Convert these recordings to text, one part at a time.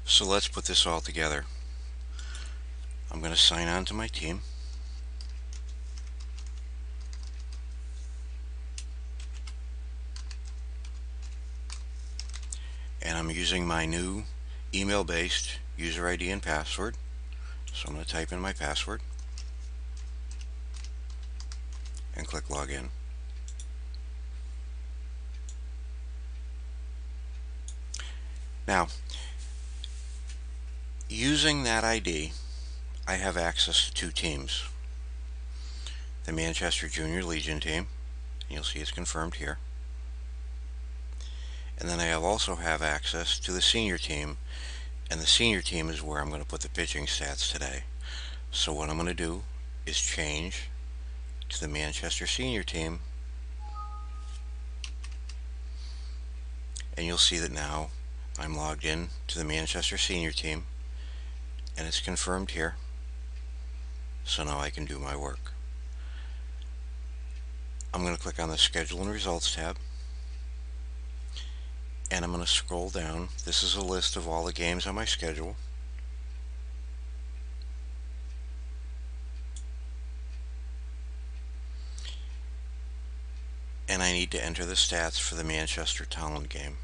So let's put this all together. I'm going to sign on to my team. And I'm using my new email-based user ID and password. So I'm going to type in my password and click login. Now, using that ID, I have access to two teams. The Manchester Junior Legion team, and you'll see it's confirmed here. And then I also have access to the senior team, and the senior team is where I'm going to put the pitching stats today. So what I'm going to do is change to the Manchester Senior team, and you'll see that now I'm logged in to the Manchester Senior team, and it's confirmed here. So now I can do my work. I'm going to click on the Schedule and Results tab, and I'm going to scroll down. This is a list of all the games on my schedule. And I need to enter the stats for the Manchester Towland game.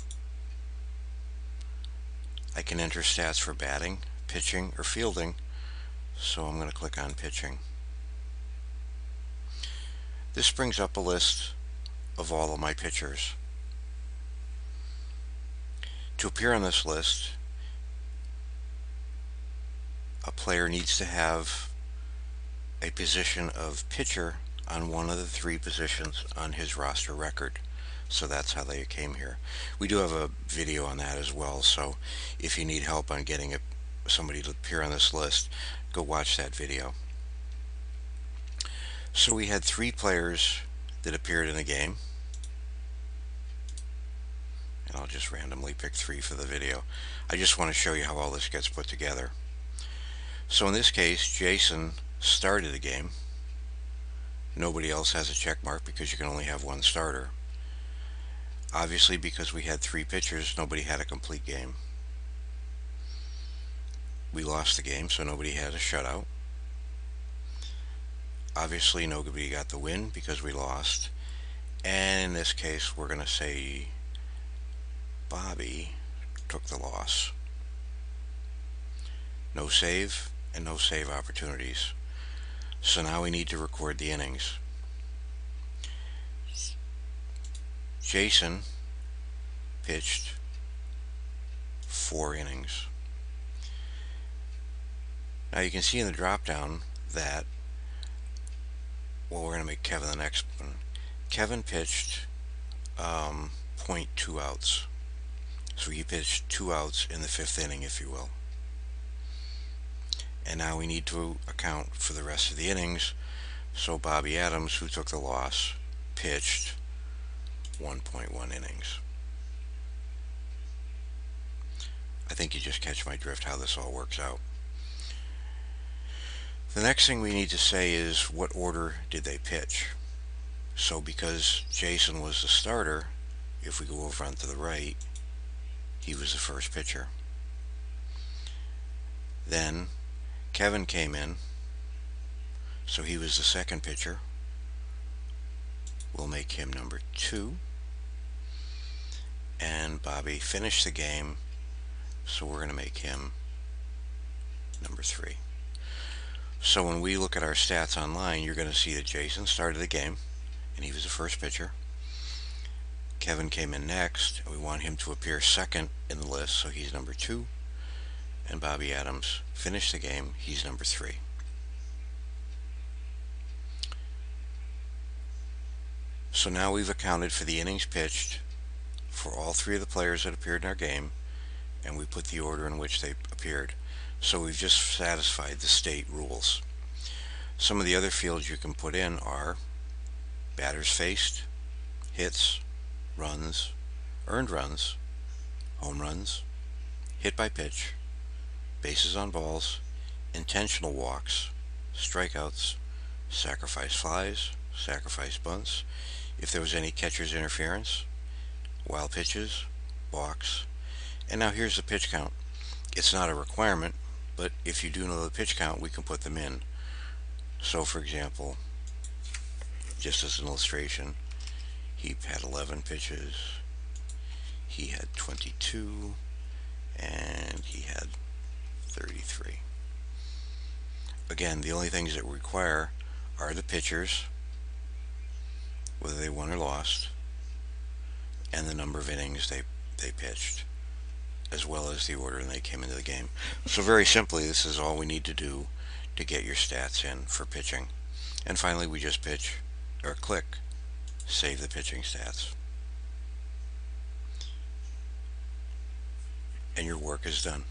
I can enter stats for batting, pitching, or fielding, so I'm going to click on pitching. This brings up a list of all of my pitchers. To appear on this list, a player needs to have a position of pitcher on one of the three positions on his roster record. So that's how they came here. We do have a video on that as well, so if you need help on getting somebody to appear on this list, go watch that video. So we had three players that appeared in the game, and I'll just randomly pick three for the video. I just want to show you how all this gets put together. So in this case, Jason started the game. Nobody else has a check mark because you can only have one starter. Obviously, because we had three pitchers, nobody had a complete game. We lost the game, so nobody had a shutout. Obviously, nobody got the win because we lost. And in this case, we're going to say Bobby took the loss. No save and no save opportunities. So now we need to record the innings. Jason pitched 4 innings. Now you can see in the drop down that, well, we're going to make Kevin the next one. Kevin pitched 0.2 outs. So he pitched 2 outs in the 5th inning, if you will. And now we need to account for the rest of the innings. So Bobby Adams, who took the loss, pitched 1.1 innings. I think you just catch my drift how this all works out. The next thing we need to say is what order did they pitch. So because Jason was the starter, if we go over onto the right, he was the first pitcher. Then Kevin came in, so he was the second pitcher. We'll make him number 2. And Bobby finished the game, so we're going to make him number 3. So when we look at our stats online, you're going to see that Jason started the game, and he was the first pitcher. Kevin came in next, and we want him to appear second in the list, so he's number 2. And Bobby Adams finished the game, he's number 3. So now we've accounted for the innings pitched for all 3 of the players that appeared in our game, and we put the order in which they appeared. So we've just satisfied the state rules. Some of the other fields you can put in are batters faced, hits, runs, earned runs, home runs, hit by pitch, bases on balls, intentional walks, strikeouts, sacrifice flies, sacrifice bunts, if there was any catcher's interference, wild pitches, walks. And now here's the pitch count. It's not a requirement, but if you do know the pitch count, we can put them in. So for example, just as an illustration, he had 11 pitches, he had 22, and he had 33. Again, the only things that we require are the pitchers, whether they won or lost, and the number of innings they pitched, as well as the order and they came into the game. So very simply, this is all we need to do to get your stats in for pitching. And finally, we just pitch, or click, save the pitching stats. And your work is done.